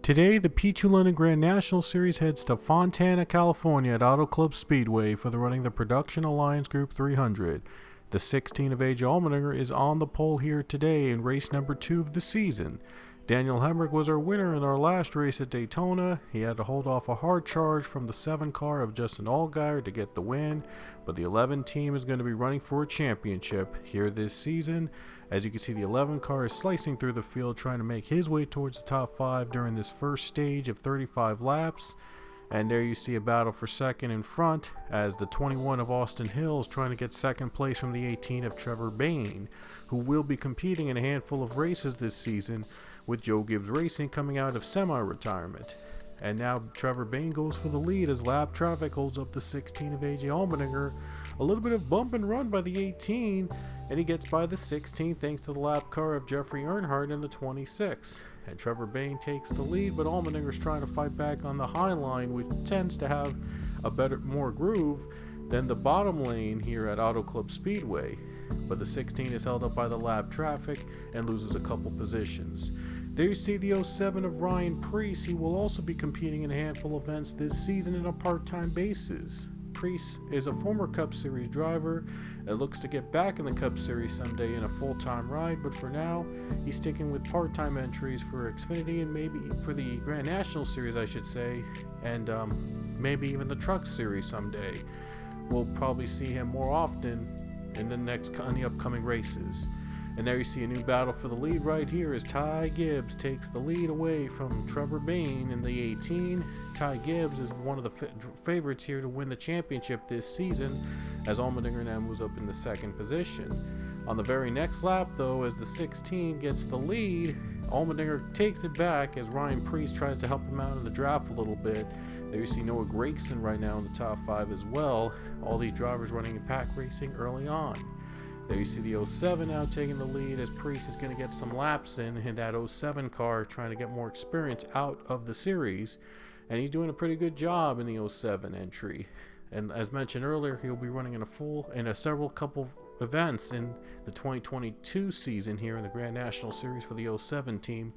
Today, the P2 London Grand National Series heads to Fontana, California at Auto Club Speedway for the running the Production Alliance Group 300. The 16 of age Allmendinger is on the pole here today in race number 2 of the season. Daniel Hemrick was our winner in our last race at Daytona. He had to hold off a hard charge from the 7 car of Justin Allgaier to get the win, but the 11 team is going to be running for a championship here this season. As you can see, the 11 car is slicing through the field trying to make his way towards the top 5 during this first stage of 35 laps. And there you see a battle for second in front as the 21 of Austin Hill is trying to get second place from the 18 of Trevor Bayne, who will be competing in a handful of races this season, with Joe Gibbs Racing coming out of semi-retirement. And now Trevor Bayne goes for the lead as lap traffic holds up the 16 of AJ Allmendinger. A little bit of bump and run by the 18, and he gets by the 16 thanks to the lap car of Jeffrey Earnhardt in the 26. And Trevor Bayne takes the lead, but Allmendinger's trying to fight back on the high line, which tends to have a more groove than the bottom lane here at Auto Club Speedway. But the 16 is held up by the lap traffic and loses a couple positions. There you see the 07 of Ryan Preece. He will also be competing in a handful of events this season on a part-time basis. Preece is a former Cup Series driver that looks to get back in the Cup Series someday in a full-time ride, but for now, he's sticking with part-time entries for Xfinity and maybe for the Grand National Series, I should say, and maybe even the Truck Series someday. We'll probably see him more often in the upcoming races. And there you see a new battle for the lead right here as Ty Gibbs takes the lead away from Trevor Bayne in the 18. Ty Gibbs is one of the favorites here to win the championship this season, as Allmendinger now moves up in the second position. On the very next lap, though, as the 16 gets the lead, Allmendinger takes it back as Ryan Preece tries to help him out in the draft a little bit. There you see Noah Gragson right now in the top 5 as well. All these drivers running in pack racing early on. There you see the 07 now taking the lead as Preece is going to get some laps in that 07 car, trying to get more experience out of the series. And he's doing a pretty good job in the 07 entry. And as mentioned earlier, he'll be running in several couple events in the 2022 season here in the Grand National Series for the 07 team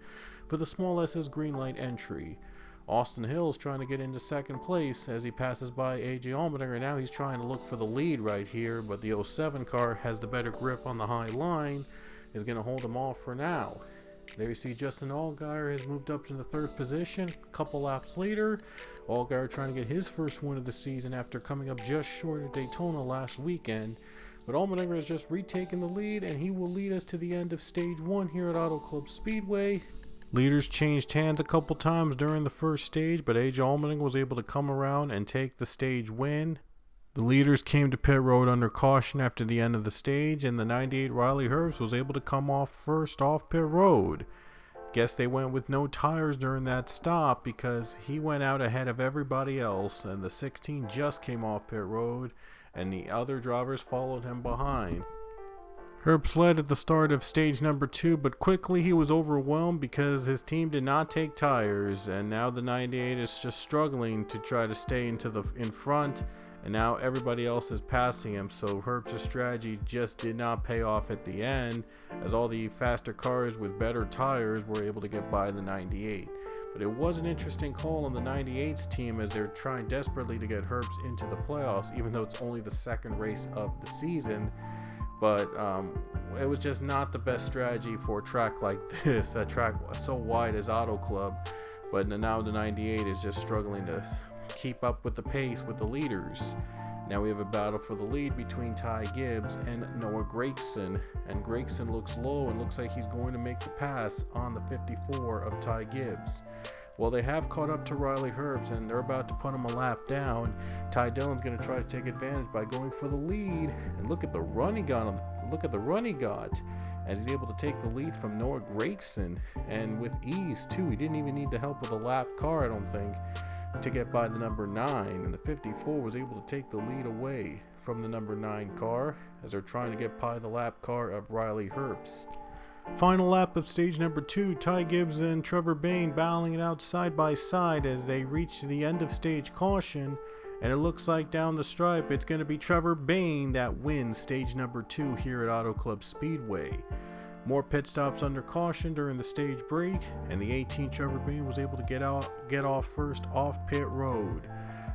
for the small SS green light entry. Austin Hill is trying to get into second place as he passes by AJ Allmendinger. Now he's trying to look for the lead right here, but the 07 car has the better grip on the high line, is going to hold him off for now. There you see Justin Allgaier has moved up to the 3rd position. A couple laps later, Allgaier trying to get his first win of the season after coming up just short of Daytona last weekend. But Allmendinger has just retaken the lead, and he will lead us to the end of Stage 1 here at Auto Club Speedway. Leaders changed hands a couple times during the first stage, but AJ Allmendinger was able to come around and take the stage win. The leaders came to pit road under caution after the end of the stage, and the 98 Riley Herbst was able to come off first off pit road. Guess they went with no tires during that stop because he went out ahead of everybody else, and the 16 just came off pit road, and the other drivers followed him behind. Herbst led at the start of stage number 2, but quickly he was overwhelmed because his team did not take tires, and now the 98 is just struggling to try to stay in front, and now everybody else is passing him. So Herbst's strategy just did not pay off at the end, as all the faster cars with better tires were able to get by the 98. But it was an interesting call on the 98's team as they're trying desperately to get Herbst into the playoffs, even though it's only the second race of the season. But it was just not the best strategy for a track like this, a track so wide as Auto Club. But now the 98 is just struggling to keep up with the pace with the leaders. Now we have a battle for the lead between Ty Gibbs and Noah Gragson. And Gragson looks low and looks like he's going to make the pass on the 54 of Ty Gibbs. Well, they have caught up to Riley Herbst, and they're about to put him a lap down. Ty Dillon's going to try to take advantage by going for the lead. And look at the run he got. As he's able to take the lead from Noah Gragson, and with ease too. He didn't even need the help of the lap car, I don't think, to get by the number 9. And the 54 was able to take the lead away from the number 9 car as they're trying to get by the lap car of Riley Herbst. Final lap of stage number 2, Ty Gibbs and Trevor Bayne battling it out side by side as they reach the end of stage caution, and it looks like down the stripe it's going to be Trevor Bayne that wins stage number 2 here at Auto Club Speedway. More pit stops under caution during the stage break, and the 18 Trevor Bayne was able to get off first off pit road.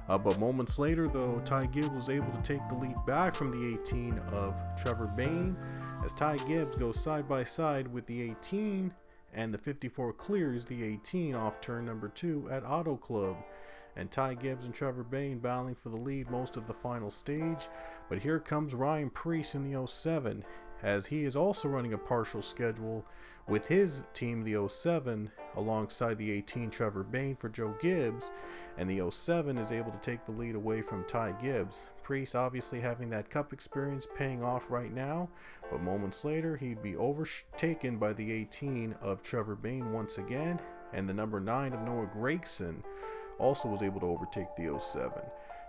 But moments later, though, Ty Gibbs was able to take the lead back from the 18 of Trevor Bayne, as Ty Gibbs goes side by side with the 18, and the 54 clears the 18 off turn number 2 at Auto Club. And Ty Gibbs and Trevor Bayne battling for the lead most of the final stage. But here comes Ryan Preece in the 07, as he is also running a partial schedule with his team, the 07, alongside the 18 Trevor Bayne for Joe Gibbs, and the 07 is able to take the lead away from Ty Gibbs. Preece obviously having that cup experience paying off right now, but moments later he'd be overtaken by the 18 of Trevor Bayne once again, and the number 9 of Noah Gregson also was able to overtake the 07.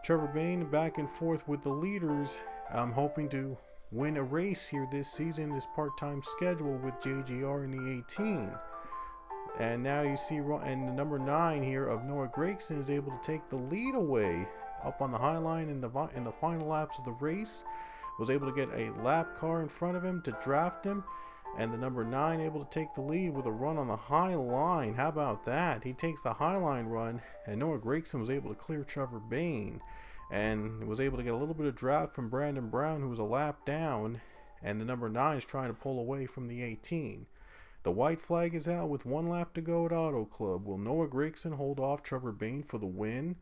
Trevor Bayne back and forth with the leaders. I'm hoping to win a race here this season, this part-time schedule with JGR in the 18. And now you see, and the number 9 here of Noah Gregson is able to take the lead away up on the high line in the final laps of the race. Was able to get a lap car in front of him to draft him, and the number 9 able to take the lead with a run on the high line. How about that? He takes the high line run, and Noah Gregson was able to clear Trevor Bayne, and was able to get a little bit of draft from Brandon Brown, who was a lap down, and the number 9 is trying to pull away from the 18. The white flag is out with 1 lap to go at Auto Club. Will Noah Gregson hold off Trevor Bayne for the win?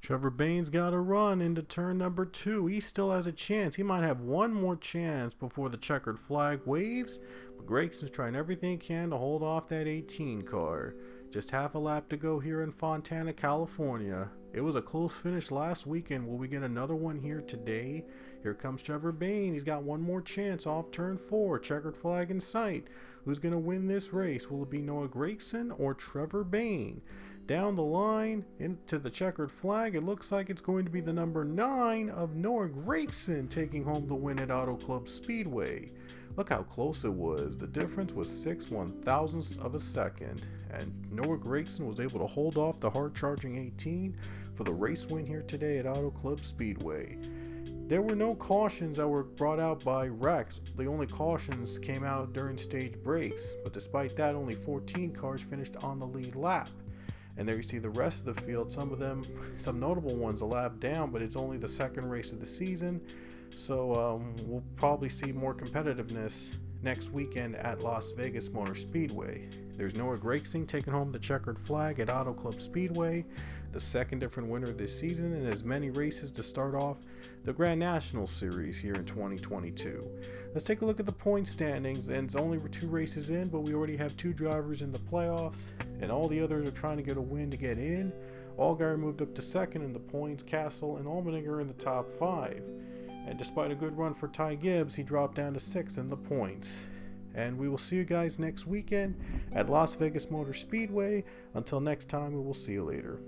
Trevor Bayne's got a run into turn number 2. He still has a chance. He might have one more chance before the checkered flag waves, but Gregson's trying everything he can to hold off that 18 car. Just half a lap to go here in Fontana, California. It was a close finish last weekend. Will we get another one here today? Here comes Trevor Bayne. He's got one more chance off turn 4. Checkered flag in sight. Who's going to win this race? Will it be Noah Gregson or Trevor Bayne? Down the line into the checkered flag, it looks like it's going to be the number 9 of Noah Gregson taking home the win at Auto Club Speedway. Look how close it was. The difference was 6/1000ths of a second, and Noah Gregson was able to hold off the hard-charging 18 for the race win here today at Auto Club Speedway. There were no cautions that were brought out by Rex. The only cautions came out during stage breaks, but despite that, only 14 cars finished on the lead lap. And there you see the rest of the field, some notable ones a lap down, but it's only the second race of the season. So we'll probably see more competitiveness next weekend at Las Vegas Motor Speedway. There's Noah Gregson taking home the checkered flag at Auto Club Speedway, the second different winner this season, and as many races to start off the Grand National Series here in 2022. Let's take a look at the point standings, and it's only 2 races in, but we already have 2 drivers in the playoffs, and all the others are trying to get a win to get in. Allgaier moved up to second in the points, Castle and Allmendinger in the top 5. And despite a good run for Ty Gibbs, he dropped down to 6th in the points. And we will see you guys next weekend at Las Vegas Motor Speedway. Until next time, we will see you later.